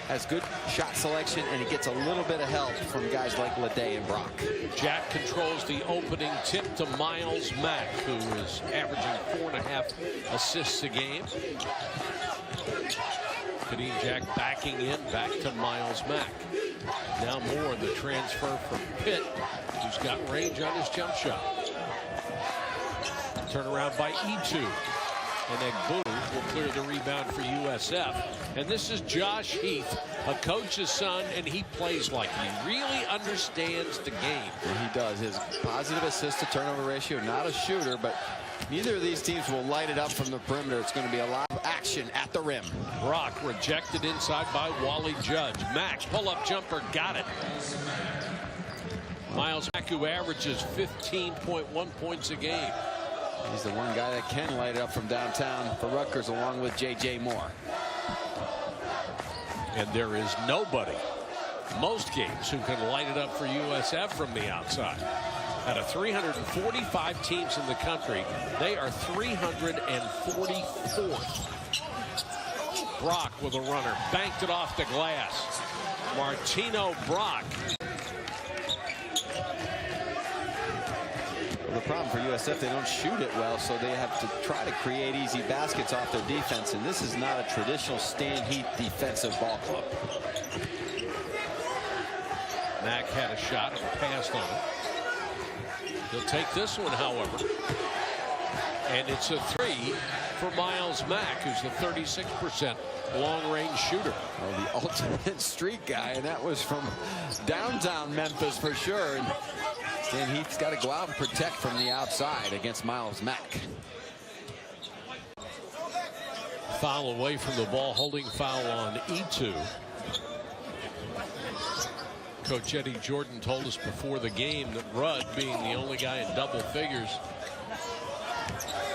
has good shot selection, and he gets a little bit of help from guys like Leday and Brock. Jack controls the opening tip to Miles Mack, who is averaging 4.5 assists a game. Kadeem Jack backing in, back to Miles Mack. Now Moore, the transfer from Pitt, who's got range on his jump shot. Turnaround by E2. And then Boone will clear the rebound for USF. And this is Josh Heath, a coach's son, and he plays like he really understands the game. And he does. His positive assist to turnover ratio, not a shooter, but neither of these teams will light it up from the perimeter. It's going to be a lot of action at the rim. Brock rejected inside by Wally Judge. Mack, pull-up jumper, got it. Miles Mack, who averages 15.1 points a game. He's the one guy that can light it up from downtown for Rutgers, along with J.J. Moore. And there is nobody, most games, who can light it up for USF from the outside. Out of 345 teams in the country, they are 344th. Brock with a runner, banked it off the glass. Martino Brock. Well, the problem for USF, they don't shoot it well, so they have to try to create easy baskets off their defense, and this is not a traditional Stan Heath defensive ball club. Mack had a shot and passed on it. He'll take this one, however. And it's a three for Miles Mack, who's the 36% long-range shooter. Well, the ultimate street guy, and that was from downtown Memphis for sure. And Stan Heath's got to go out and protect from the outside against Miles Mack. Foul away from the ball, holding foul on E2. Coach Eddie Jordan told us before the game that Rudd, being the only guy in double figures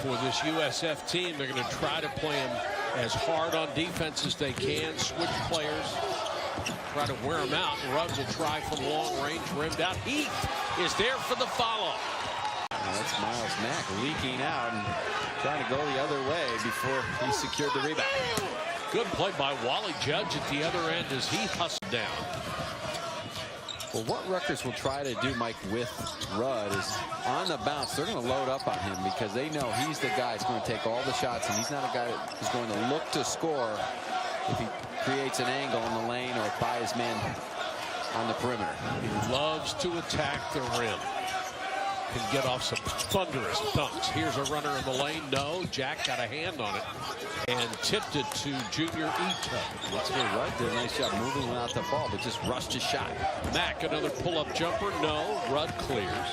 for this USF team, they're going to try to play him as hard on defense as they can, switch players, try to wear him out. Rudd will try from long range, rimmed out. Heath is there for the follow. That's Miles Mack leaking out and trying to go the other way before he secured the rebound. Good play by Wally Judge at the other end as he hustled down. Well, what Rutgers will try to do, Mike, with Rudd is on the bounce, they're going to load up on him because they know he's the guy that's going to take all the shots, and he's not a guy who's going to look to score if he creates an angle in the lane or by his man on the perimeter. He loves to attack the rim. Can get off some thunderous dunks. Here's a runner in the lane. No, Jack got a hand on it and tipped it to Junior Ito. That's where Rudd did a nice job moving without the ball, but just rushed his shot. Mack, another pull-up jumper. No, Rudd clears.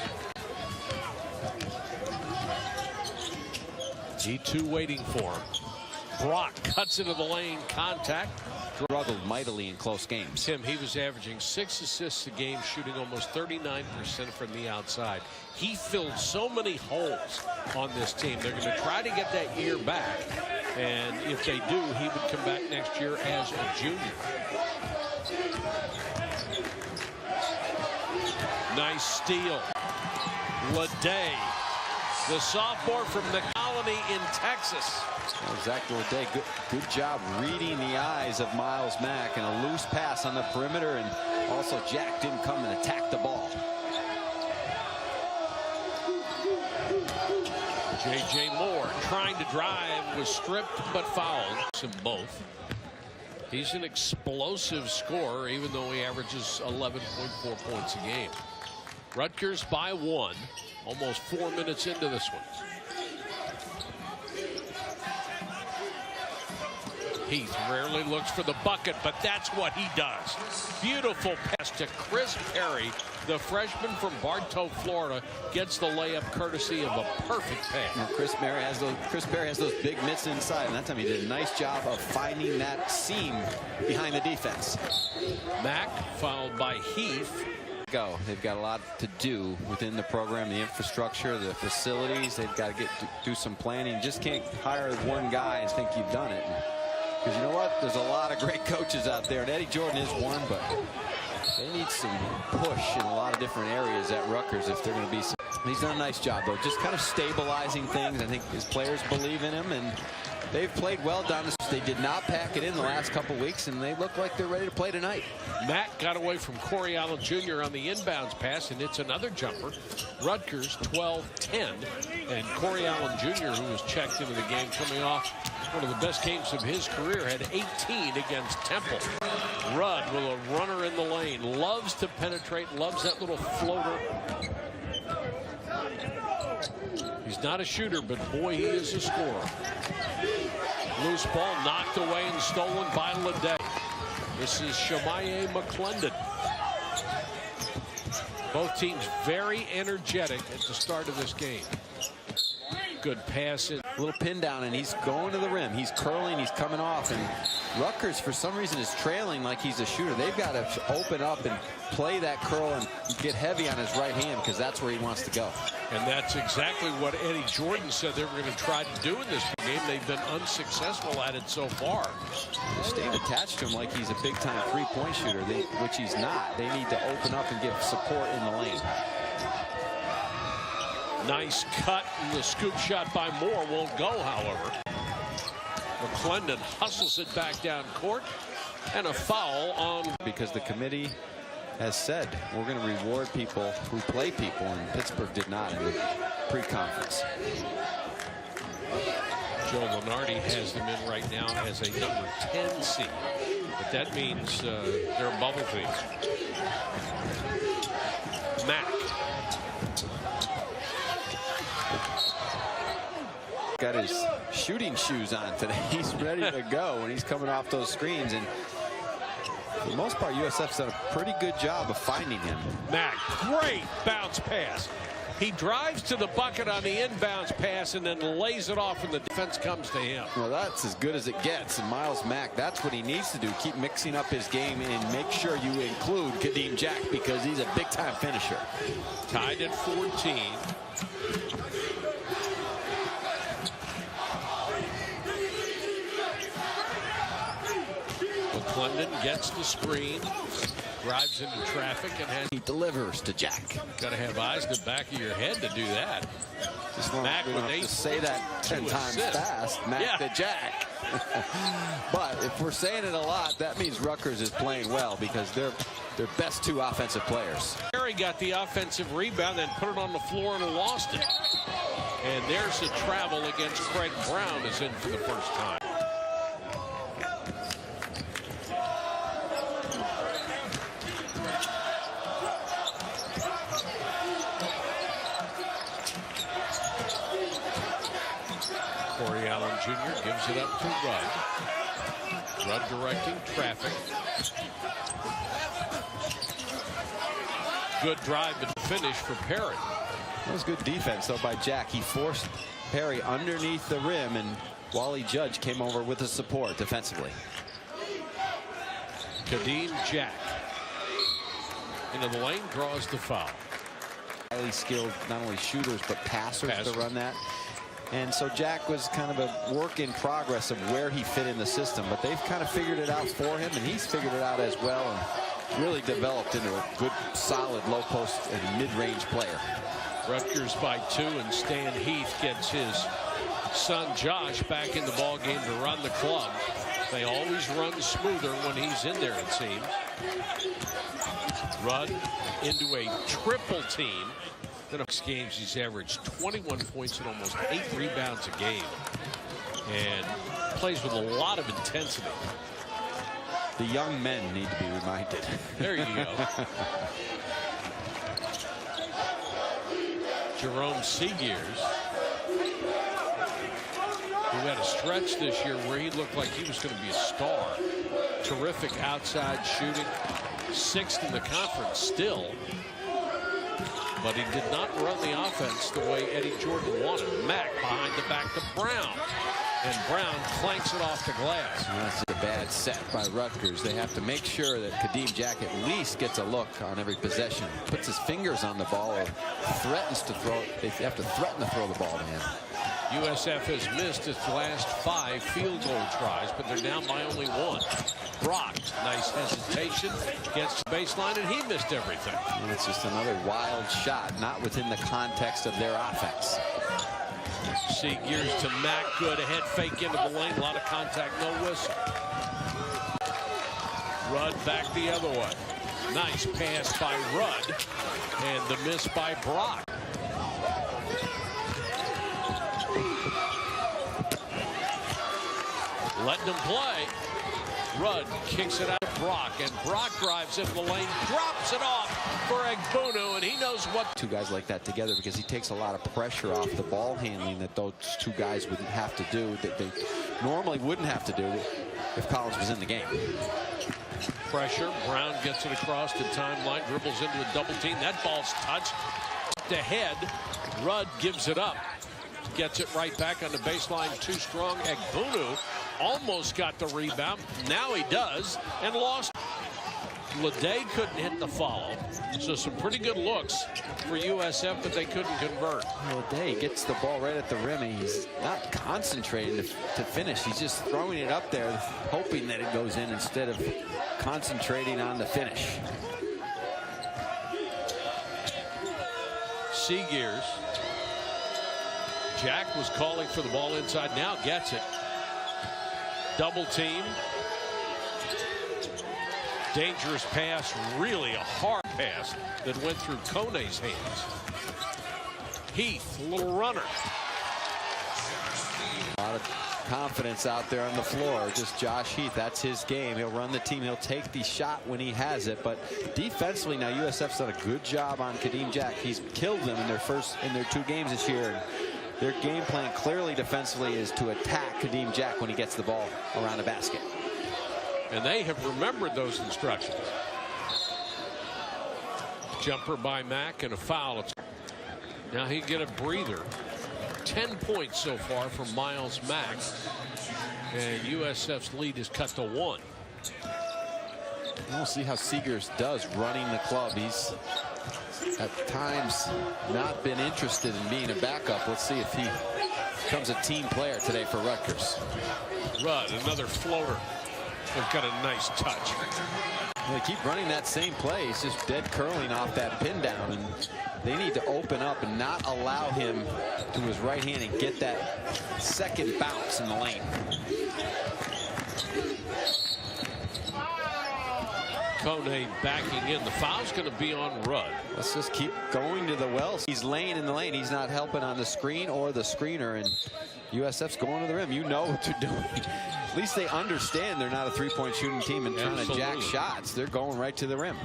Ito waiting for him. Brock cuts into the lane. Contact. Struggled mightily in close games. Tim, he was averaging 6 assists a game, shooting almost 39% from the outside. He filled so many holes on this team. They're going to try to get that year back, and if they do, he would come back next year as a junior. Nice steal. Leday, the sophomore from the Colony in Texas. Exactly, Leday. Good job reading the eyes of Miles Mack, and a loose pass on the perimeter, and also Jack didn't come and attack the ball. J.J. Moore trying to drive, was stripped but fouled. Them both. He's an explosive scorer, even though he averages 11.4 points a game. Rutgers by 1, almost 4 minutes into this one. Heath rarely looks for the bucket, but that's what he does. Beautiful pass to Chris Perry, the freshman from Bartow, Florida, gets the layup courtesy of a perfect pass. Now, Chris Perry has those big mitts inside, and that time he did a nice job of finding that seam behind the defense. Mack fouled by Heath. They've got a lot to do within the program, the infrastructure, the facilities. They've got to do some planning. You just can't hire one guy and think you've done it. Because you know what? There's a lot of great coaches out there, and Eddie Jordan is one, but they need some push in a lot of different areas at Rutgers if they're going to be some. He's done a nice job, though, just kind of stabilizing things. I think his players believe in him, and They've played well down the stretch. They did not pack it in the last couple weeks, and they look like they're ready to play tonight. Mack got away from Corey Allen Jr. on the inbounds pass, and it's another jumper. Rutgers 12-10, and Corey Allen Jr., who was checked into the game coming off one of the best games of his career, had 18 against Temple. Rudd with a runner in the lane, loves to penetrate, loves that little floater. He's not a shooter, but boy, he is a scorer. Loose ball knocked away and stolen by Ledet. This is Shamaye McClendon. Both teams very energetic at the start of this game. Good pass in. Little pin down, and he's going to the rim. He's curling, he's coming off, and Rutgers for some reason is trailing like he's a shooter. They've got to open up and play that curl and get heavy on his right hand, because that's where he wants to go. And that's exactly what Eddie Jordan said they were going to try to do in this game. They've been unsuccessful at it so far. They stayed attached to him like he's a big-time three-point shooter, which he's not. They need to open up and give support in the lane. Nice cut, and the scoop shot by Moore won't go, however. McClendon hustles it back down court, and a foul on. Because the committee has said we're going to reward people who play people, and Pittsburgh did not in the pre-conference. Joe Lunardi has them in right now as a number 10 seed, but that means they're a bubble team. Mack. Got his shooting shoes on today. He's ready to go when he's coming off those screens, and for the most part USF's done a pretty good job of finding him. Mack, great bounce pass. He drives to the bucket on the inbounds pass and then lays it off, and the defense comes to him. Well, that's as good as it gets, and Miles Mack, that's what he needs to do. Keep mixing up his game and make sure you include Kadeem Jack, because he's a big-time finisher. Tied at 14. McClendon gets the screen, drives into traffic, and has. He delivers to Jack. Got to have eyes in the back of your head to do that. Just long Mack we with don't have to say that 10 times fast. Mack to Jack. But if we're saying it a lot, that means Rutgers is playing well, because they're their best two offensive players. Perry got the offensive rebound and put it on the floor and lost it. And there's the travel against Craig Brown is in for the first time. Corey Allen Jr. gives it up to Rudd. Rudd directing traffic. Good drive and finish for Perry. That was good defense, though, by Jack. He forced Perry underneath the rim, and Wally Judge came over with the support defensively. Kadeem Jack into the lane, draws the foul. Highly skilled, not only shooters, but passers to run that. And so Jack was kind of a work in progress of where he fit in the system, but they've kind of figured it out for him, and he's figured it out as well, and really developed into a good, solid low post and mid-range player. Rutgers by 2, and Stan Heath gets his son Josh back in the ball game to run the club. They always run smoother when he's in there, it seems. Rudd into a triple team. In 6 games, he's averaged 21 points and almost 8 rebounds a game, and plays with a lot of intensity. The young men need to be reminded. There you go. Jerome Seagears, who had a stretch this year where he looked like he was going to be a star. Terrific outside shooting, 6th in the conference still. But he did not run the offense the way Eddie Jordan wanted. Mack behind the back to Brown. And Brown clanks it off the glass. And that's a bad set by Rutgers. They have to make sure that Kadeem Jack at least gets a look on every possession. Puts his fingers on the ball or threatens to throw. They have to threaten to throw the ball to him. USF has missed its last 5 field goal tries, but they're down by only 1. Brock, nice hesitation, gets the baseline, and he missed everything. And it's just another wild shot, not within the context of their offense. Gears to Mack. Good ahead fake into the lane. A lot of contact, no whistle. Rudd back the other way. Nice pass by Rudd. And the miss by Brock. Letting him play. Rudd kicks it out to Brock, and Brock drives into the lane, drops it off for Egbunu, and he knows what. Two guys like that together because he takes a lot of pressure off the ball handling that those two guys wouldn't have to do, that they normally wouldn't have to do if Collins was in the game. Pressure. Brown gets it across the timeline, dribbles into a double team. That ball's touched to head. Rudd gives it up. Gets it right back on the baseline. Too strong. Egbunu almost got the rebound. Now he does, and lost. Leday couldn't hit the follow. So some pretty good looks for USF, but they couldn't convert. Leday gets the ball right at the rim, and he's not concentrating to finish. He's just throwing it up there, hoping that it goes in instead of concentrating on the finish. Gears. Jack was calling for the ball inside, now gets it. Double team. Dangerous pass, really a hard pass that went through Kone's hands. Heath, a little runner. A lot of confidence out there on the floor. Just Josh Heath, that's his game. He'll run the team. He'll take the shot when he has it. But defensively, now USF's done a good job on Kadeem Jack. He's killed them in their two games this year. And their game plan clearly defensively is to attack Kadeem Jack when he gets the ball around the basket. And they have remembered those instructions. Jumper by Mack and a foul. Now he get a breather. 10 points so far from Miles Mack. And USF's lead is cut to 1. We'll see how Seegers does running the club. He's at times not been interested in being a backup. Let's see if he becomes a team player today for Rutgers. Rudd, another floater. They've got a nice touch. They keep running that same play. He's just dead curling off that pin down, and they need to open up and not allow him to his right hand and get that second bounce in the lane. Kone backing in. The foul's going to be on Rudd. Let's just keep going to the wells. He's laying in the lane. He's not helping on the screen or the screener, and USF's going to the rim. You know what they're doing. At least they understand they're not a three-point shooting team and trying to jack shots. They're going right to the rim.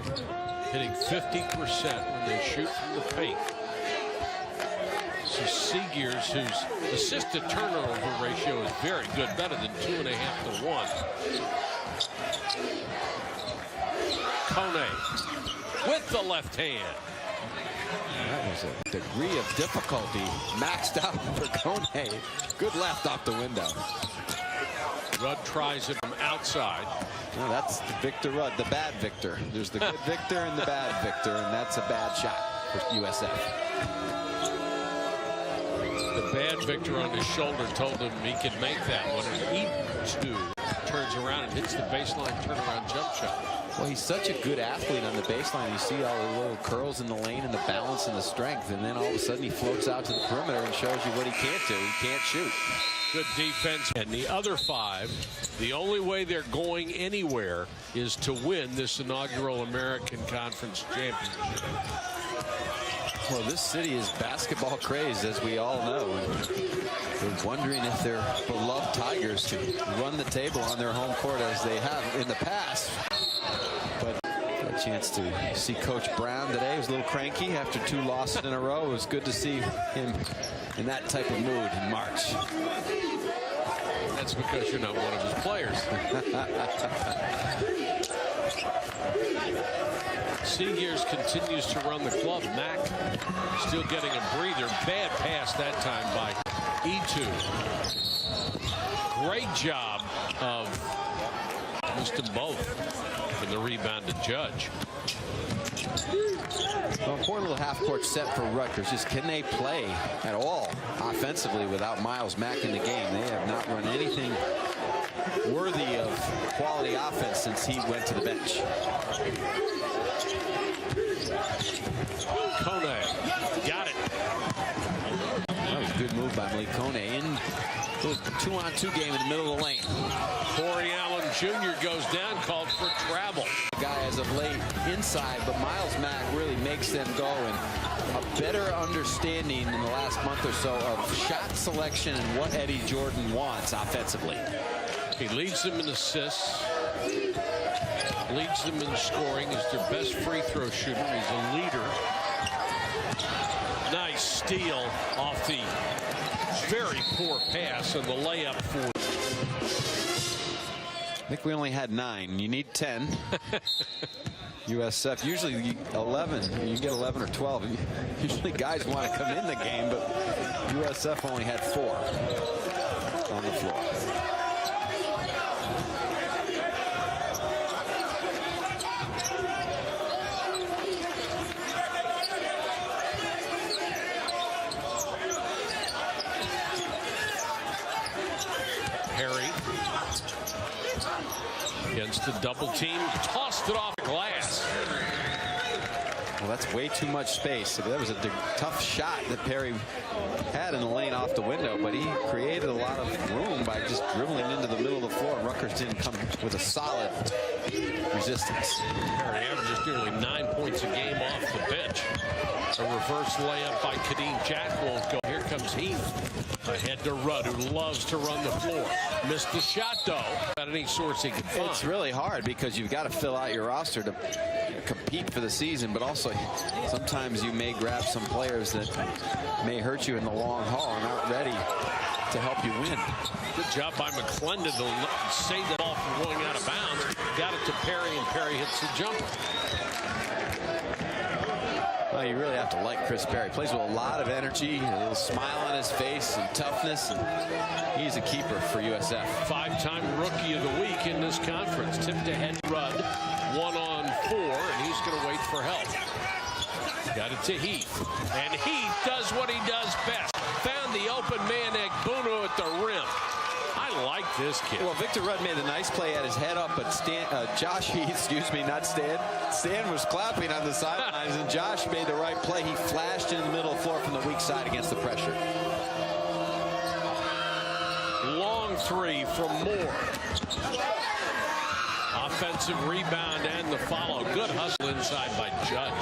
Hitting 50% when they shoot from the paint. This is Seegers, whose assist to turnover ratio is very good, better than 2.5 to 1. Kone with the left hand. That was a degree of difficulty maxed out for Kone. Good left off the window. Rudd tries it from outside. No, that's Victor Rudd, the bad Victor. There's the good Victor and the bad Victor, and that's a bad shot for USF. The bad Victor on his shoulder told him he could make that one, and he too turns around and hits the baseline turnaround jump shot. Well, he's such a good athlete on the baseline. You see all the little curls in the lane and the balance and the strength, and then all of a sudden he floats out to the perimeter and shows you what he can't do. He can't shoot. Good defense. And the other 5, the only way they're going anywhere is to win this inaugural American Conference Championship. Well, this city is basketball crazed, as we all know. They're wondering if their beloved Tigers can run the table on their home court as they have in the past. But a chance to see Coach Brown today. He was a little cranky after 2 losses in a row. It was good to see him in that type of mood in March. That's because you're not one of his players. Seegers continues to run the club. Mack still getting a breather. Bad pass that time by E2. Great job of missed them both for the rebound to Judge. Well, important little half-court set for Rutgers. Just can they play at all offensively without Miles Mack in the game? They have not run anything worthy of quality offense since he went to the bench. Kone got it. That was a good move by Malik Kone. In a 2-on-2 game in the middle of the lane. Corey Allen Jr. goes down, called for travel. The guy as of late inside, but Miles Mack really makes them go. And a better understanding in the last month or so of shot selection and what Eddie Jordan wants offensively. He leads them in assists, leads them in scoring. He's their best free throw shooter. He's a leader. Nice steal off the very poor pass and the layup for. I think we only had 9. You need 10. USF usually 11. You get 11 or 12. Usually guys want to come in the game, but USF only had 4 on the floor. Perry against the double team, tossed it off the glass. Well, that's way too much space. That was a tough shot that Perry had in the lane off the window, but he created a lot of room by just dribbling into the middle of the floor. Rutgers didn't come with a solid resistance. Perry averages nearly 9 points a game off the bench. A reverse layup by Kadeem Jack won't go. Here comes Heath. Ahead to Rudd, who loves to run the floor. Missed the shot, though. At any source he can find. It's really hard because you've got to fill out your roster to compete for the season, but also sometimes you may grab some players that may hurt you in the long haul and aren't ready to help you win. Good job by McClendon to save the ball from going out of bounds. Got it to Perry, and Perry hits the jumper. Well, you really have to like Chris Perry. Plays with a lot of energy, a little smile on his face, and toughness. And he's a keeper for USF. 5-time Rookie of the Week in this conference. Tipped ahead Rudd, 1-on-4, and he's going to wait for help. Got it to Heath, and Heath does what he does best. Found the open man, Ekbuno at the rim. I like this kid. Well, Victor Rudd made a nice play at his head up, but Josh Heath, excuse me, not Stan. Stan was clapping on the sidelines, and Josh made the right play. He flashed in the middle of the floor from the weak side against the pressure. Long three from Moore. Offensive rebound and the follow. Good hustle inside by Judge.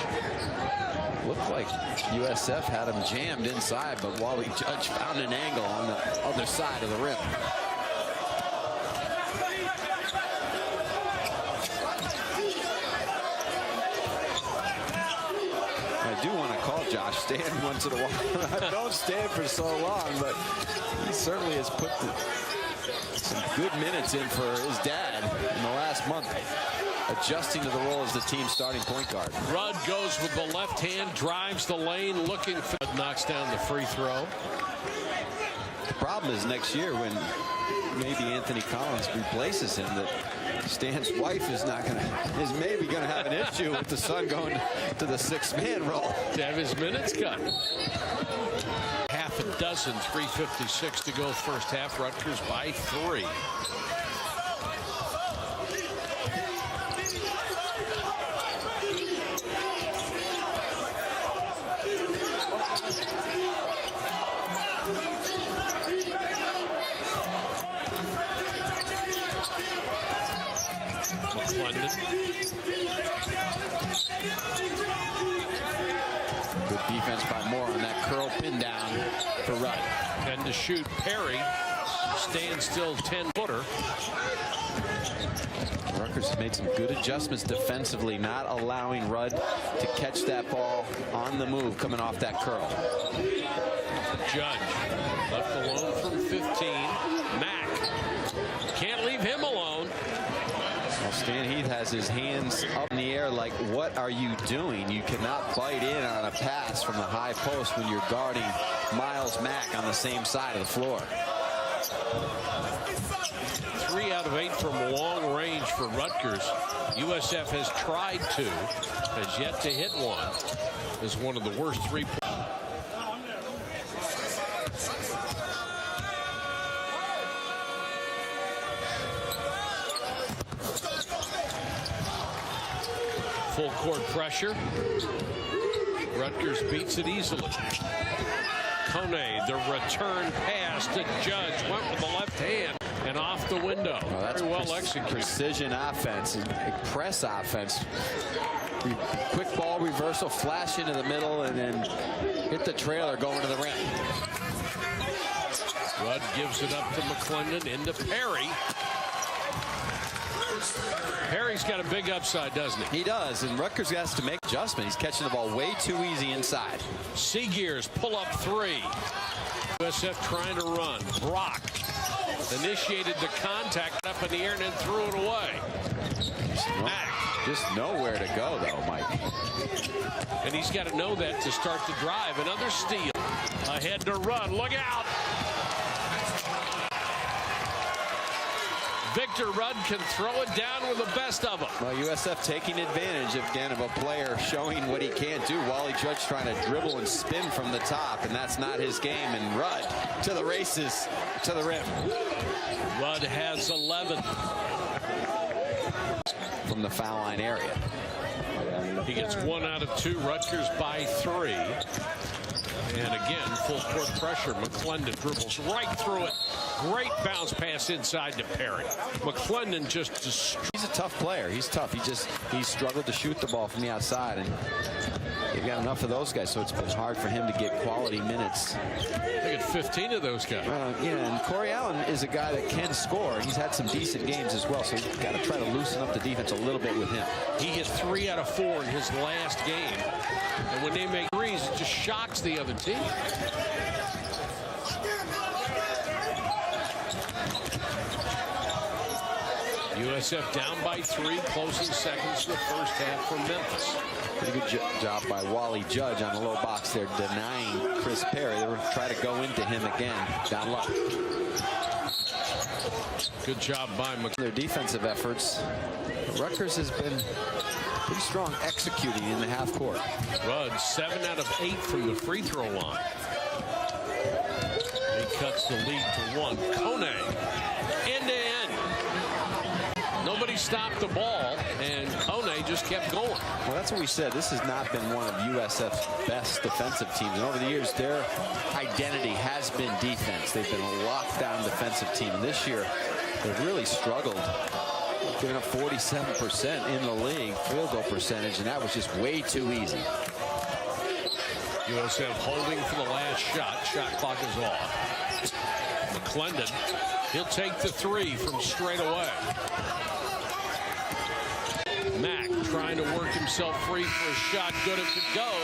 Looked like USF had him jammed inside, but Wally Judge found an angle on the other side of the rim. I do want to call Josh Stan once in a while. I don't stand for so long, but he certainly has put some good minutes in for his dad in the last month, adjusting to the role as the team's starting point guard. Rudd goes with the left hand, drives the lane, looking for, knocks down the free throw. The problem is next year when maybe Anthony Collins replaces him, that Stan's wife is maybe going to have an issue with the son going to the 6-man role. To have his minutes cut. Half a dozen, 3:56 to go first half. Rutgers by 3. Good defense by Moore on that curl pin down for Rudd. And to shoot, Perry stands still 10-footer. Rutgers has made some good adjustments defensively, not allowing Rudd to catch that ball on the move coming off that curl. Judge left alone from 15. Mack can't leave him alone. Well, Stan Heath has his hands up in the air like, what are you doing? You cannot bite in on a pass from the high post when you're guarding Miles Mack on the same side of the floor. 3 out of 8 from long range for Rutgers. USF has tried to, has yet to hit one. Is one of the worst 3-point. Full court pressure. Rutgers beats it easily. Kone, the return pass to Judge, went with the left hand and off the window. Well, that's very well executed. Precision offense, press offense. Quick ball reversal, flash into the middle, and then hit the trailer going to the rim. Rudd gives it up to McClendon, into Perry. Perry's got a big upside, doesn't he? He does, and Rutgers has to make adjustments. He's catching the ball way too easy inside. Seagears pull up three. USF trying to run. Brock initiated the contact up in the air and then threw it away. Mack. Just nowhere to go, though, Mike. And he's got to know that to start the drive. Another steal. Ahead to Rudd. Look out. Victor Rudd can throw it down with the best of them. Well, USF taking advantage, again, of a player showing what he can't do. Wally Judge trying to dribble and spin from the top, and that's not his game. And Rudd to the races, to the rim. Rudd has 11. From the foul line area. He gets 1 out of 2. Rutgers by 3. And again, full court pressure. McClendon dribbles right through it. Great bounce pass inside to Perry. McClendon just destroyed. He's a tough player. He's tough. He struggled to shoot the ball from the outside, and they've got enough of those guys, so it's been hard for him to get quality minutes. They got 15 of those guys. Yeah, and Corey Allen is a guy that can score. He's had some decent games as well, so you've got to try to loosen up the defense a little bit with him. He hit 3 out of 4 in his last game. And when they make threes, it just shocks the other team. USF down by 3, closing seconds to the first half for Memphis. Pretty good job by Wally Judge on the low box there, denying Chris Perry. They were trying to go into him again, down low. Good job by McClendon. Their defensive efforts. Rutgers has been pretty strong executing in the half court. Rudd 7 out of 8 from the free throw line. He cuts the lead to 1. Kone, end to end. Nobody stopped the ball, and Kone just kept going. Well, that's what we said. This has not been one of USF's best defensive teams. And over the years, their identity has been defense. They've been a lockdown defensive team. And this year, they've really struggled, giving up 47% in the league field goal percentage, and that was just way too easy. USF holding for the last shot. Shot clock is off. McClendon, he'll take the 3 from straight away. Mack trying to work himself free for a shot. Good as it goes.